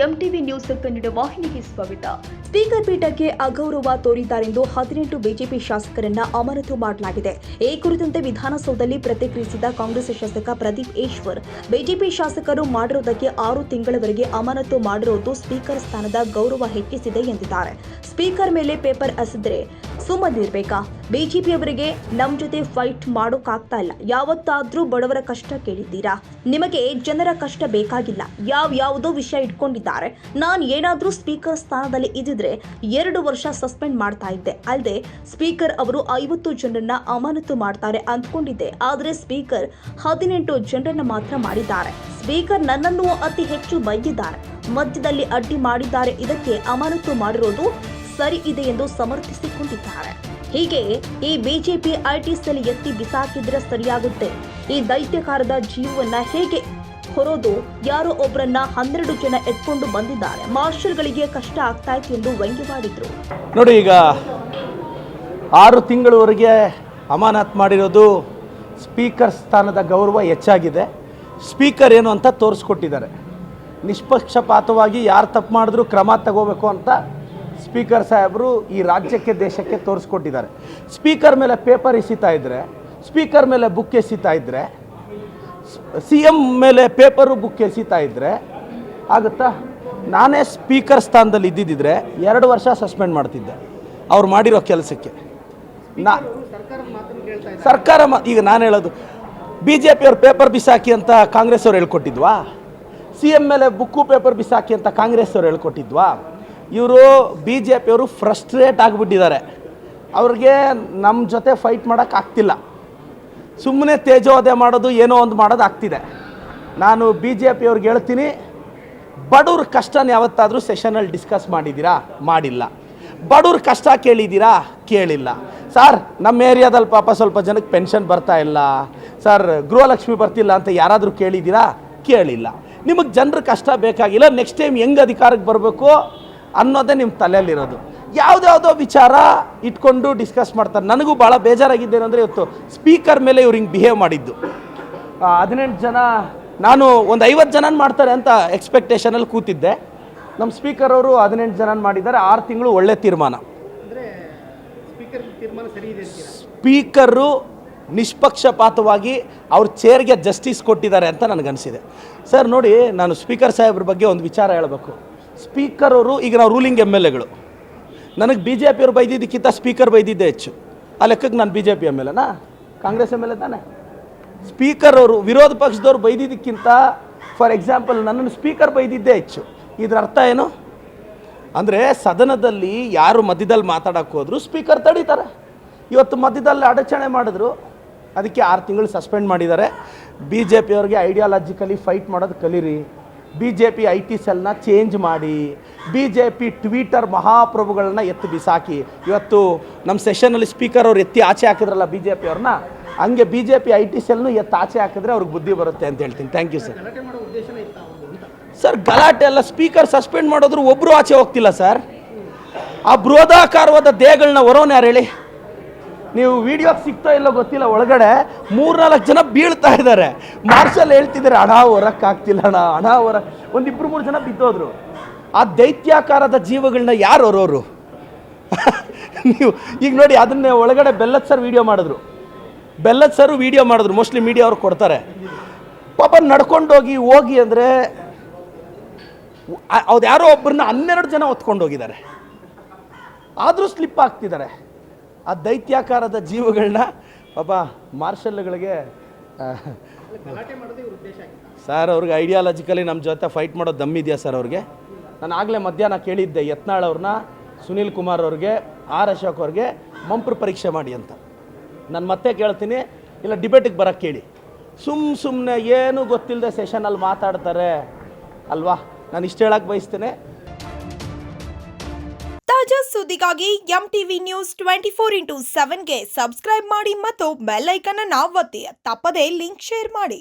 MTV news Kannada ವಾಹಿನಿಗೆ ಸ್ವಾಗತ. Speaker ಪೀಠಕ್ಕೆ ಅಗೌರವ ತೋರಿದ್ದಾರೆಂದು 18 ಬಿಜೆಪಿ ಶಾಸಕರನ್ನ ಅಮಾನತು ಮಾಡಲಾಗಿದೆ. ಈ ಕುರಿತಂತೆ ವಿಧಾನಸೌಧದಲ್ಲಿ ಪ್ರತಿಕ್ರಿಯಿಸಿದ ಕಾಂಗ್ರೆಸ್ ಶಾಸಕ ಪ್ರದೀಪ್ ಈಶ್ವರ್, ಬಿಜೆಪಿ ಶಾಸಕರು ಮಾಡಿರುವುದಕ್ಕೆ 6 ತಿಂಗಳವರೆಗೆ ಅಮಾನತು ಮಾಡಿರುವುದು ಸ್ಪೀಕರ್ ಸ್ಥಾನದ ಗೌರವ ಹೆಚ್ಚಿಸಿದೆ ಎಂದಿದ್ದಾರೆ. ಸ್ಪೀಕರ್ ಮೇಲೆ ಪೇಪರ್ ಎಸೆದ್ರೆ ಸುಮ್ಮನಿರ್ಬೇಕಾ? ಬಿಜೆಪಿಯವರಿಗೆ ನಮ್ ಜೊತೆ ಫೈಟ್ ಮಾಡೋಕ್ಕಾಗ್ತಾ ಇಲ್ಲ. ಯಾವತ್ತಾದ್ರೂ ಬಡವರ ಕಷ್ಟ ಕೇಳಿದ್ದೀರಾ? ನಿಮಗೆ ಜನರ ಕಷ್ಟ ಬೇಕಾಗಿಲ್ಲ. ಯಾವುದೋ ವಿಷಯ ಇಟ್ಕೊಂಡಿದ್ದಾರೆ. ನಾನು ಏನಾದ್ರೂ ಸ್ಪೀಕರ್ ಸ್ಥಾನದಲ್ಲಿ ಇದ್ದಿದ್ರೆ 2 ವರ್ಷ ಸಸ್ಪೆಂಡ್ ಮಾಡ್ತಾ ಇದ್ದೆ. ಅಲ್ಲದೆ ಸ್ಪೀಕರ್ ಅವರು 50 ಜನರನ್ನ ಅಮಾನತು ಮಾಡ್ತಾರೆ ಅಂದ್ಕೊಂಡಿದ್ದೆ. ಆದ್ರೆ ಸ್ಪೀಕರ್ 18 ಜನರನ್ನ ಮಾತ್ರ ಮಾಡಿದ್ದಾರೆ. ಸ್ಪೀಕರ್ ನನ್ನನ್ನು ಅತಿ ಹೆಚ್ಚು ಬೈದಿದ್ದಾರೆ, ಮಧ್ಯದಲ್ಲಿ ಅಡ್ಡಿ ಮಾಡಿದ್ದಾರೆ. ಇದಕ್ಕೆ ಅಮಾನತು ಮಾಡಿರೋದು ಸರಿ ಇದೆ ಎಂದು ಸಮರ್ಥಿಸಿಕೊಂಡಿದ್ದಾರೆ. ಹೀಗೆ ಈ ಬಿಜೆಪಿ ಐಟಿ ಸೆಲ್ ಎತ್ತಿ ಬಿಸಾಕಿದ್ರೆ ಸರಿಯಾಗುತ್ತೆ. ಈ ದೈತ್ಯಕಾರದ ಜೀವವನ್ನ ಹೇಗೆ ಹೊರೋದು? ಯಾರೋ ಒಬ್ಬರನ್ನ 12 ಜನ ಎತ್ಕೊಂಡು ಬಂದಿದ್ದಾರೆ. ಮಾರ್ಷಲ್ಗಳಿಗೆ ಕಷ್ಟ ಆಗ್ತಾ ಇತ್ತು ಎಂದು ವ್ಯಂಗ್ಯವಾಡಿದ್ರು. ನೋಡಿ, ಈಗ 6 ತಿಂಗಳವರೆಗೆ ಅಮಾನತ್ ಮಾಡಿರೋದು ಸ್ಪೀಕರ್ ಸ್ಥಾನದ ಗೌರವ ಹೆಚ್ಚಾಗಿದೆ. ಸ್ಪೀಕರ್ ಏನು ಅಂತ ತೋರಿಸ್ಕೊಟ್ಟಿದ್ದಾರೆ. ನಿಷ್ಪಕ್ಷಪಾತವಾಗಿ ಯಾರು ತಪ್ಪು ಮಾಡಿದ್ರು ಕ್ರಮ ತಗೋಬೇಕು ಅಂತ ಸ್ಪೀಕರ್ ಸಾಹೇಬರು ಈ ರಾಜ್ಯಕ್ಕೆ ದೇಶಕ್ಕೆ ತೋರಿಸ್ಕೊಟ್ಟಿದ್ದಾರೆ. ಸ್ಪೀಕರ್ ಮೇಲೆ ಪೇಪರ್ ಎಸಿತಾ ಇದ್ದರೆ, ಸ್ಪೀಕರ್ ಮೇಲೆ ಬುಕ್ ಎಸಿತಾ ಇದ್ದರೆ, CM ಮೇಲೆ ಪೇಪರು ಬುಕ್ ಎಸಿತಾ ಇದ್ದರೆ ಆಗುತ್ತಾ? ನಾನೇ ಸ್ಪೀಕರ್ ಸ್ಥಾನದಲ್ಲಿ ಇದ್ದಿದ್ದರೆ 2 ವರ್ಷ ಸಸ್ಪೆಂಡ್ ಮಾಡ್ತಿದ್ದೆ ಅವ್ರು ಮಾಡಿರೋ ಕೆಲಸಕ್ಕೆ. ಸರ್ಕಾರ ಈಗ ನಾನು ಹೇಳೋದು, BJP ಅವ್ರು ಪೇಪರ್ ಬಿಸಾಕಿ ಅಂತ ಕಾಂಗ್ರೆಸ್ ಅವ್ರು ಹೇಳ್ಕೊಟ್ಟಿದ್ವಾ? CM ಮೇಲೆ ಬುಕ್ಕು ಪೇಪರ್ ಬಿಸಾಕಿ ಅಂತ ಕಾಂಗ್ರೆಸ್ ಅವ್ರು ಹೇಳ್ಕೊಟ್ಟಿದ್ವಾ? ಇವರು BJP ಅವರು ಫ್ರಸ್ಟ್ರೇಟ್ ಆಗಿಬಿಟ್ಟಿದ್ದಾರೆ. ಅವ್ರಿಗೆ ನಮ್ಮ ಜೊತೆ ಫೈಟ್ ಮಾಡೋಕ್ಕಾಗ್ತಿಲ್ಲ. ಸುಮ್ಮನೆ ತೇಜೋವಧೆ ಮಾಡೋದು, ಏನೋ ಒಂದು ಮಾಡೋದು ಆಗ್ತಿದೆ. ನಾನು BJP ಅವ್ರಿಗೆ ಹೇಳ್ತೀನಿ, ಬಡವ್ರ ಕಷ್ಟನ ಯಾವತ್ತಾದರೂ ಸೆಷನಲ್ಲಿ ಡಿಸ್ಕಸ್ ಮಾಡಿದ್ದೀರಾ? ಮಾಡಿಲ್ಲ. ಬಡವ್ರ ಕಷ್ಟ ಕೇಳಿದ್ದೀರಾ? ಕೇಳಿಲ್ಲ. ಸರ್, ನಮ್ಮ ಏರಿಯಾದಲ್ಲಿ ಪಾಪ ಸ್ವಲ್ಪ ಜನಕ್ಕೆ ಪೆನ್ಷನ್ ಬರ್ತಾ ಇಲ್ಲ ಸರ್, ಗೃಹಲಕ್ಷ್ಮಿ ಬರ್ತಿಲ್ಲ ಅಂತ ಯಾರಾದರೂ ಕೇಳಿದ್ದೀರಾ? ಕೇಳಿಲ್ಲ. ನಿಮಗೆ ಜನರ ಕಷ್ಟ ಬೇಕಾಗಿಲ್ಲ. ನೆಕ್ಸ್ಟ್ ಟೈಮ್ ಹೆಂಗೆ ಅಧಿಕಾರಕ್ಕೆ ಬರಬೇಕು ಅನ್ನೋದೇ ನಿಮ್ಮ ತಲೆಯಲ್ಲಿರೋದು. ಯಾವುದ್ಯಾವುದೋ ವಿಚಾರ ಇಟ್ಕೊಂಡು ಡಿಸ್ಕಸ್ ಮಾಡ್ತಾರೆ. ನನಗೂ ಭಾಳ ಬೇಜಾರಾಗಿದ್ದೇನೆಂದರೆ, ಇವತ್ತು ಸ್ಪೀಕರ್ ಮೇಲೆ ಇವ್ರು ಹಿಂಗೆ ಬಿಹೇವ್ ಮಾಡಿದ್ದು. 18 ಜನ, ನಾನು ಒಂದು 50 ಜನ ಮಾಡ್ತಾರೆ ಅಂತ ಎಕ್ಸ್ಪೆಕ್ಟೇಷನಲ್ಲಿ ಕೂತಿದ್ದೆ. ನಮ್ಮ ಸ್ಪೀಕರ್ ಅವರು 18 ಜನ ಮಾಡಿದ್ದಾರೆ. 6 ತಿಂಗಳು ಒಳ್ಳೆ ತೀರ್ಮಾನ. ಸ್ಪೀಕರು ನಿಷ್ಪಕ್ಷಪಾತವಾಗಿ ಅವ್ರ ಚೇರ್ಗೆ ಜಸ್ಟಿಸ್ ಕೊಟ್ಟಿದ್ದಾರೆ ಅಂತ ನನಗನ್ನಿಸಿದೆ. ಸರ್ ನೋಡಿ, ನಾನು ಸ್ಪೀಕರ್ ಸಾಹೇಬ್ರ ಬಗ್ಗೆ ಒಂದು ವಿಚಾರ ಹೇಳಬೇಕು. ಸ್ಪೀಕರ್ ಅವರು, ಈಗ ನಾವು ರೂಲಿಂಗ್ MLAಗಳು, ನನಗೆ BJP ಅವ್ರು ಬೈದಿದ್ದಕ್ಕಿಂತ ಸ್ಪೀಕರ್ ಬೈದಿದ್ದೇ ಹೆಚ್ಚು. ಆ ಲೆಕ್ಕಕ್ಕೆ ನಾನು BJP MLAನಾ? ಕಾಂಗ್ರೆಸ್ MLA ತಾನೆ? ಸ್ಪೀಕರ್ ಅವರು ವಿರೋಧ ಪಕ್ಷದವ್ರು ಬೈದಿದ್ದಕ್ಕಿಂತ, ಫಾರ್ ಎಕ್ಸಾಂಪಲ್, ನನ್ನನ್ನು ಸ್ಪೀಕರ್ ಬೈದಿದ್ದೇ ಹೆಚ್ಚು. ಇದರ ಅರ್ಥ ಏನು? ಅಂದರೆ ಸದನದಲ್ಲಿ ಯಾರು ಮಧ್ಯದಲ್ಲಿ ಮಾತಾಡೋಕ್ಕೆ ಹೋದ್ರು ಸ್ಪೀಕರ್ ತಡೀತಾರೆ. ಇವತ್ತು ಮಧ್ಯದಲ್ಲಿ ಅಡಚಣೆ ಮಾಡಿದ್ರು, ಅದಕ್ಕೆ 6 ತಿಂಗಳು ಸಸ್ಪೆಂಡ್ ಮಾಡಿದ್ದಾರೆ. BJP ಅವ್ರಿಗೆ ಐಡಿಯಾಲಜಿಕಲಿ ಫೈಟ್ ಮಾಡೋದು ಕಲೀರಿ. BJP IT ಸೆಲ್ನ ಚೇಂಜ್ ಮಾಡಿ, BJP ಟ್ವಿಟರ್ ಮಹಾಪ್ರಭುಗಳನ್ನ ಎತ್ತಿ ಬಿಸಾಕಿ. ಇವತ್ತು ನಮ್ಮ ಸೆಷನಲ್ಲಿ ಸ್ಪೀಕರ್ ಅವ್ರು ಎತ್ತಿ ಆಚೆ ಹಾಕಿದ್ರಲ್ಲ BJP ಅವ್ರನ್ನ, ಹಂಗೆ BJP IT ಸೆಲ್ನು ಎತ್ತಿ ಆಚೆ ಹಾಕಿದ್ರೆ ಅವ್ರಿಗೆ ಬುದ್ಧಿ ಬರುತ್ತೆ ಅಂತ ಹೇಳ್ತೀನಿ. Thank you sir. ಸರ್, ಗಲಾಟೆ ಎಲ್ಲ ಸ್ಪೀಕರ್ ಸಸ್ಪೆಂಡ್ ಮಾಡೋದ್ರು ಒಬ್ಬರು ಆಚೆ ಹೋಗ್ತಿಲ್ಲ ಸರ್. ಆ ಬೃಹದಾಕಾರವಾದ ದೇಹಗಳನ್ನ ಹೊರೋನು ಯಾರು ಹೇಳಿ? ನೀವು ವಿಡಿಯೋಗೆ ಸಿಗ್ತಾ ಇಲ್ಲೋ ಗೊತ್ತಿಲ್ಲ, ಒಳಗಡೆ 3-4 ಜನ ಬೀಳ್ತಾ ಇದ್ದಾರೆ. ಮಾರ್ಷಲ್ ಹೇಳ್ತಿದ್ದಾರೆ, ಹಣ ಹೊರಕ್ಕಾಗ್ತಿಲ್ಲ, ಹಣ ಒಂದು 2-3 ಜನ ಬಿದ್ದೋದ್ರು. ಆ ದೈತ್ಯಾಕಾರದ ಜೀವಗಳನ್ನ ಯಾರು ಹೊರೋರು? ನೀವು ಈಗ ನೋಡಿ, ಅದನ್ನೇ ಒಳಗಡೆ ಬೆಲ್ಲದ್ ಸರ್ ವಿಡಿಯೋ ಮಾಡಿದ್ರು. ಮೋಸ್ಟ್ಲಿ ಮೀಡಿಯಾ ಅವ್ರು ಕೊಡ್ತಾರೆ. ಪಾಪ ನಡ್ಕೊಂಡೋಗಿ ಹೋಗಿ ಅಂದರೆ ಅವ್ರು ಯಾರೋ ಒಬ್ಬರನ್ನ 12 ಜನ ಹೊತ್ಕೊಂಡು ಹೋಗಿದ್ದಾರೆ. ಆದರೂ ಸ್ಲಿಪ್ ಆಗ್ತಿದ್ದಾರೆ. ಆ ದೈತ್ಯಾಕಾರದ ಜೀವಗಳನ್ನ ಪಾಪ ಮಾರ್ಷಲ್ಗಳಿಗೆ ಸರ್, ಅವ್ರಿಗೆ ಐಡಿಯಾಲಜಿಕಲಿ ನಮ್ಮ ಜೊತೆ ಫೈಟ್ ಮಾಡೋ ದಮ್ಮಿದೆಯಾ ಸರ್ ಅವ್ರಿಗೆ? ನಾನು ಆಗಲೇ ಮಧ್ಯಾಹ್ನ ಕೇಳಿದ್ದೆ ಯತ್ನಾಳ್ ಅವ್ರನ್ನ, ಸುನೀಲ್ ಕುಮಾರ್ ಅವ್ರಿಗೆ, ಆರ್ ಅಶೋಕ್ ಅವ್ರಿಗೆ ಮಂಪ್ರ ಪರೀಕ್ಷೆ ಮಾಡಿ ಅಂತ. ನಾನು ಮತ್ತೆ ಕೇಳ್ತೀನಿ, ಇಲ್ಲ ಡಿಬೇಟಿಗೆ ಬರೋಕ್ಕೆ ಕೇಳಿ. ಸುಮ್ಮನೆ ಏನೂ ಗೊತ್ತಿಲ್ಲದೆ ಸೆಷನಲ್ಲಿ ಮಾತಾಡ್ತಾರೆ ಅಲ್ವಾ? ನಾನು ಇಷ್ಟು ಹೇಳಕ್ಕೆ ಬಯಸ್ತೇನೆ. ತಾಜಾ ಸುದ್ದಿಗಾಗಿ MTV ನ್ಯೂಸ್ 24x7ಗೆ ಸಬ್ಸ್ಕ್ರೈಬ್ ಮಾಡಿ ಮತ್ತು ಬೆಲ್ ಐಕಾನ್ ಅನ್ನು ಒತ್ತಿ. ತಪ್ಪದೇ ಲಿಂಕ್ ಶೇರ್ ಮಾಡಿ.